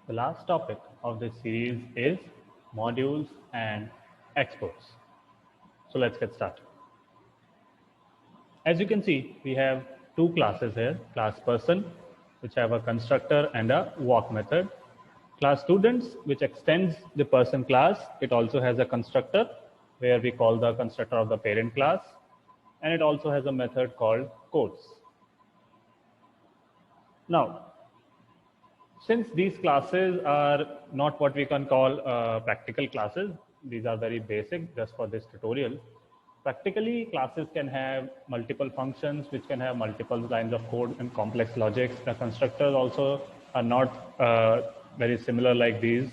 The last topic of this series is modules and exports. So let's get started. As you can see, we have two classes here, class person, which have a constructor and a walk method. Class students, which extends the person class. It also has a constructor where we call the constructor of the parent class. And it also has a method called codes. Now, since these classes are not what we can call practical classes, these are very basic just for this tutorial. Practically, classes can have multiple functions which can have multiple lines of code and complex logics. The constructors also are not very similar like these.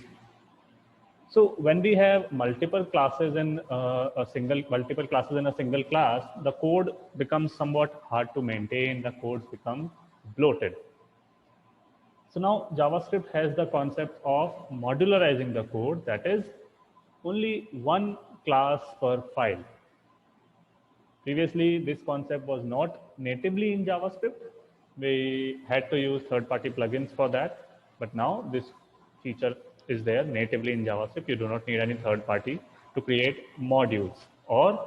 So when we have multiple classes in a single class, the code becomes somewhat hard to maintain. The codes become bloated. So now JavaScript has the concept of modularizing the code, that is only one class per file. Previously, this concept was not natively in JavaScript. We had to use third-party plugins for that, but now this feature is there natively in JavaScript. You do not need any third party to create modules or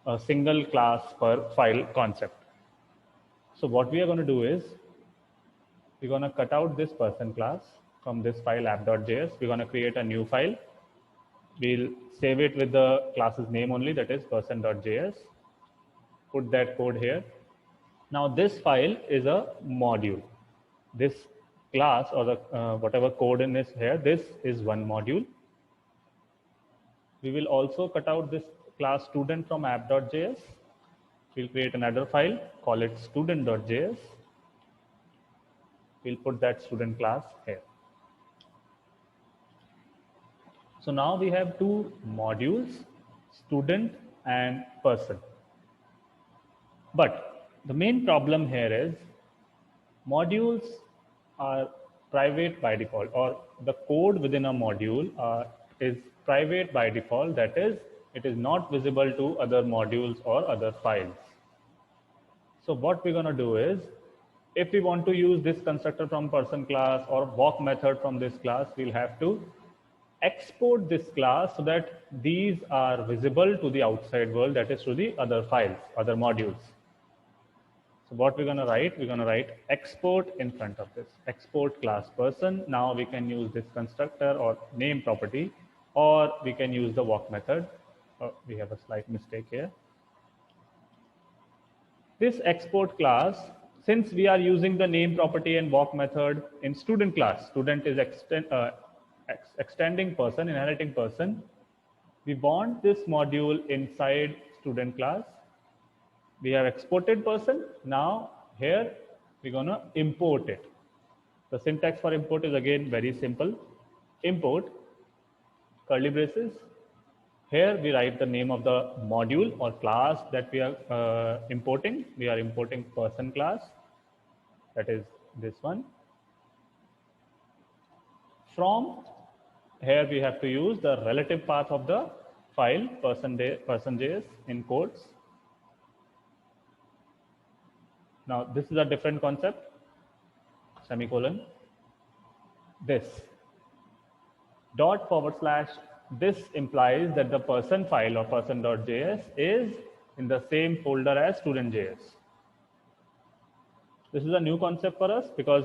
a single class per file concept. So what we are going to do is we're going to cut out this person class from this file app.js. We're going to create a new file. We'll save it with the class's name only, that is person.js. Put that code here. Now this file is a module. This class or the whatever code in this here, this is one module. We will also cut out this class student from app.js. We'll create another file, call it student.js. We'll put that student class here. So now we have two modules, student and person. But the main problem here is modules are private by default, or the code within a module is private by default. That is, it is not visible to other modules or other files. So what we're going to do is, if we want to use this constructor from person class or walk method from this class, we'll have to export this class so that these are visible to the outside world, that is to the other files, other modules. So what we're going to write export in front of this, export class person. Now we can use this constructor or name property, or we can use the walk method. Oh, we have a slight mistake here. This export class, since we are using the name property and walk method in student class, student is extending person, inheriting person. We want this module inside student class. We have exported person. Now here we're going to import it. The syntax for import is again very simple. Import, curly braces. Here we write the name of the module or class that we are importing. We are importing person class. That is this one. From here we have to use the relative path of the file person.js in quotes. Now this is a different concept, semicolon. This dot / this implies that the person file or person.js is in the same folder as student.js. This is a new concept for us because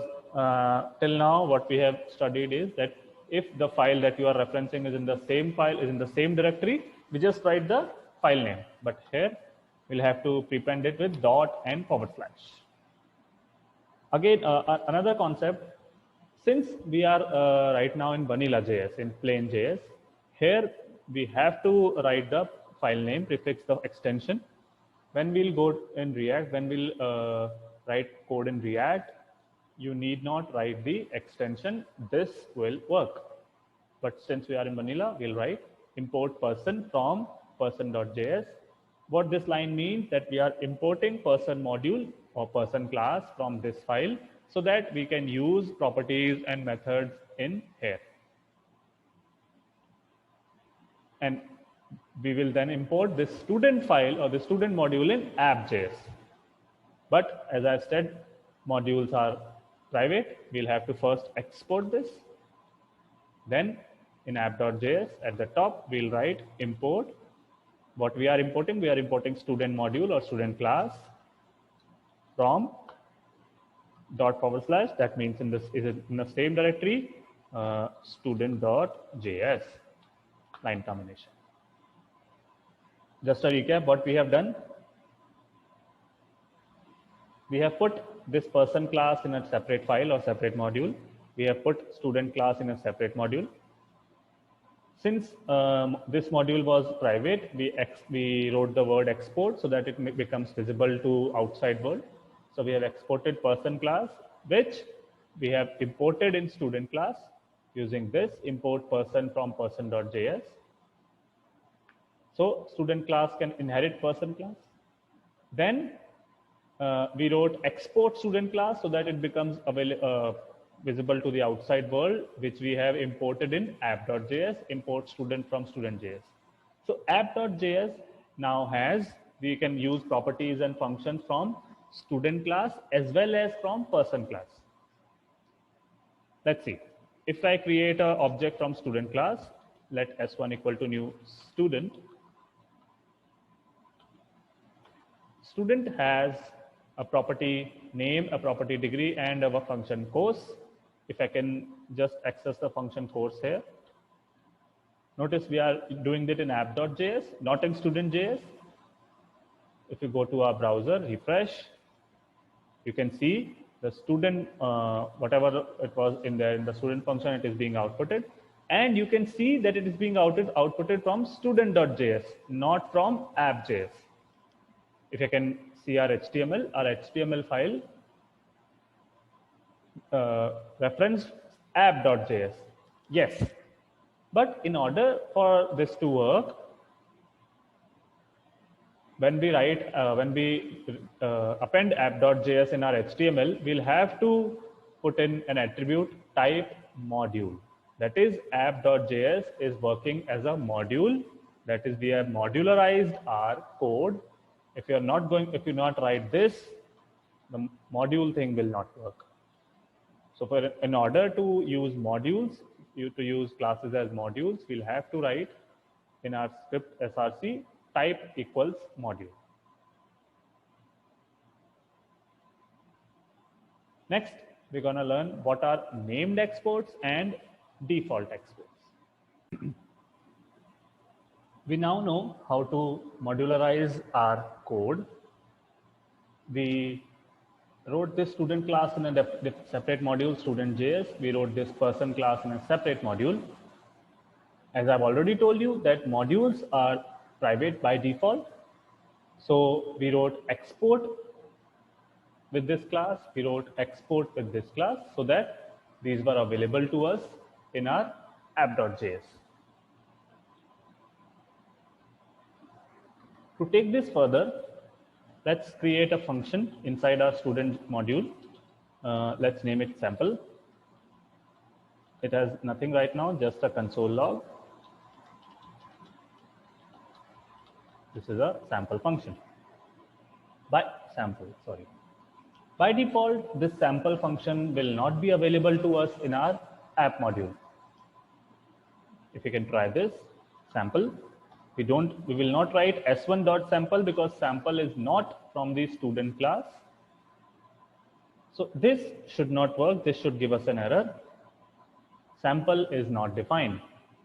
till now what we have studied is that if the file that you are referencing is in the same file, is in the same directory, we just write the file name. But here we'll have to prepend it with dot and /. Again, another concept, since we are right now in vanilla JS, in plain JS, here we have to write the file name, prefix the extension. When we'll go in React, when we'll write code in React, you need not write the extension. This will work. But since we are in vanilla, we'll write import person from person.js. What this line means that we are importing person module or person class from this file so that we can use properties and methods in here. And we will then import this student file or the student module in app.js. But as I've said, modules are private. We'll have to first export this. Then in app.js at the top, we'll write import. What we are importing student module or student class from dot / that means in this is in the same directory, student.js line termination. Just a recap what we have done. We have put this person class in a separate file or separate module. We have put student class in a separate module. Since this module was private, we wrote the word export so that it becomes visible to outside world. So we have exported person class, which we have imported in student class using this import person from person.js. So student class can inherit person class. Then we wrote export student class so that it becomes visible to the outside world, which we have imported in app.js, import student from student.js. So app.js now we can use properties and functions from student class as well as from person class. Let's see. If I create an object from student class, let s1 equal to new student. Student has a property name, a property degree, and a function course. If I can just access the function course here. Notice we are doing it in app.js, not in student.js. If you go to our browser, refresh, you can see the student, whatever it was in there in the student function, it is being outputted. And you can see that it is being outputted from student.js, not from app.js. If I can see our HTML file reference app.js. Yes, but in order for this to work, when we append app.js in our HTML, we'll have to put in an attribute type module. That is, app.js is working as a module. That is, we have modularized our code. If you not write this, the module thing will not work. So in order to use modules, to use classes as modules, we'll have to write in our script src type equals module. Next, we're going to learn what are named exports and default exports. We now know how to modularize our code. We wrote this student class in a separate module, student.js. We wrote this person class in a separate module. As I've already told you that modules are private by default. So we wrote export with this class, we wrote export with this class so that these were available to us in our app.js. To take this further, let's create a function inside our student module. Let's name it sample. It has nothing right now, just a console log. This is a sample function. By default, this sample function will not be available to us in our app module. If you can try this, sample. We will not write s1.sample because sample is not from the student class. So this should not work. This should give us an error. Sample is not defined.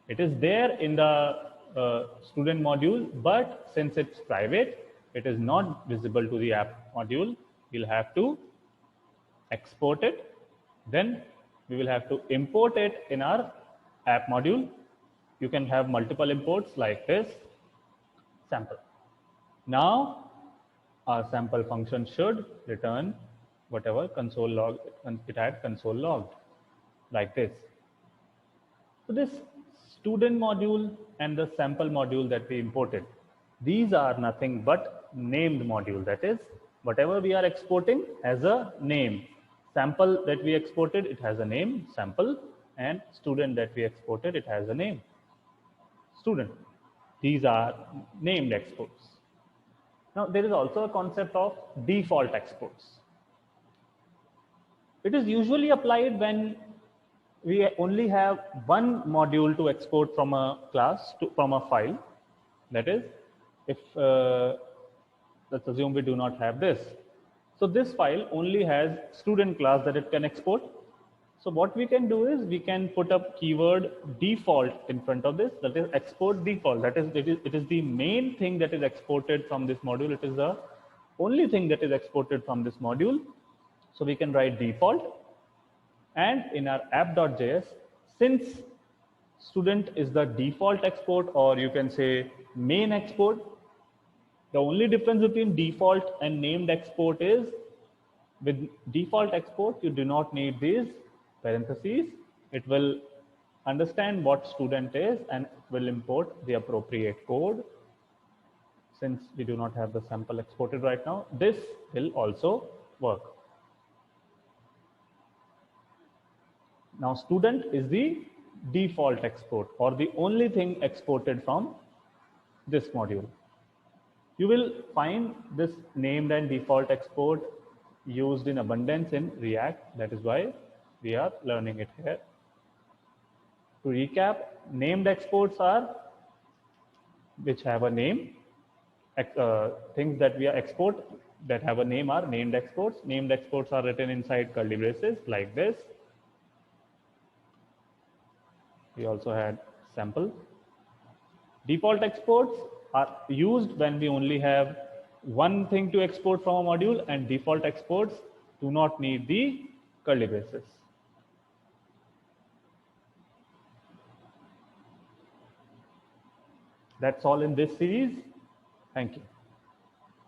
It is there in the student module, but since it's private, it is not visible to the app module. We'll have to export it. Then we will have to import it in our app module. You can have multiple imports like this, sample. Now our sample function should return whatever console log it had console logged, like this. So this student module and the sample module that we imported, these are nothing but named module. That is, whatever we are exporting has a name. Sample that we exported, it has a name, sample, and student that we exported, it has a name, student. These are named exports. Now, there is also a concept of default exports. It is usually applied when we only have one module to export from a class from a file. That is, if let's assume we do not have this. So this file only has student class that it can export. So what we can do is we can put up keyword default in front of this, that is export default. That is, it is the main thing that is exported from this module. It is the only thing that is exported from this module. So we can write default. And in our app.js, since student is the default export, or you can say main export, the only difference between default and named export is with default export, you do not need these parentheses. It will understand what student is and will import the appropriate code. Since we do not have the sample exported right now, this will also work. Now student is the default export or the only thing exported from this module. You will find this named and default export used in abundance in React. That is why we are learning it here. To recap, named exports are which have a name. Things that we are export that have a name are named exports. Named exports are written inside curly braces like this. We also had sample. Default exports are used when we only have one thing to export from a module, and default exports do not need the curly braces. That's all in this series. Thank you.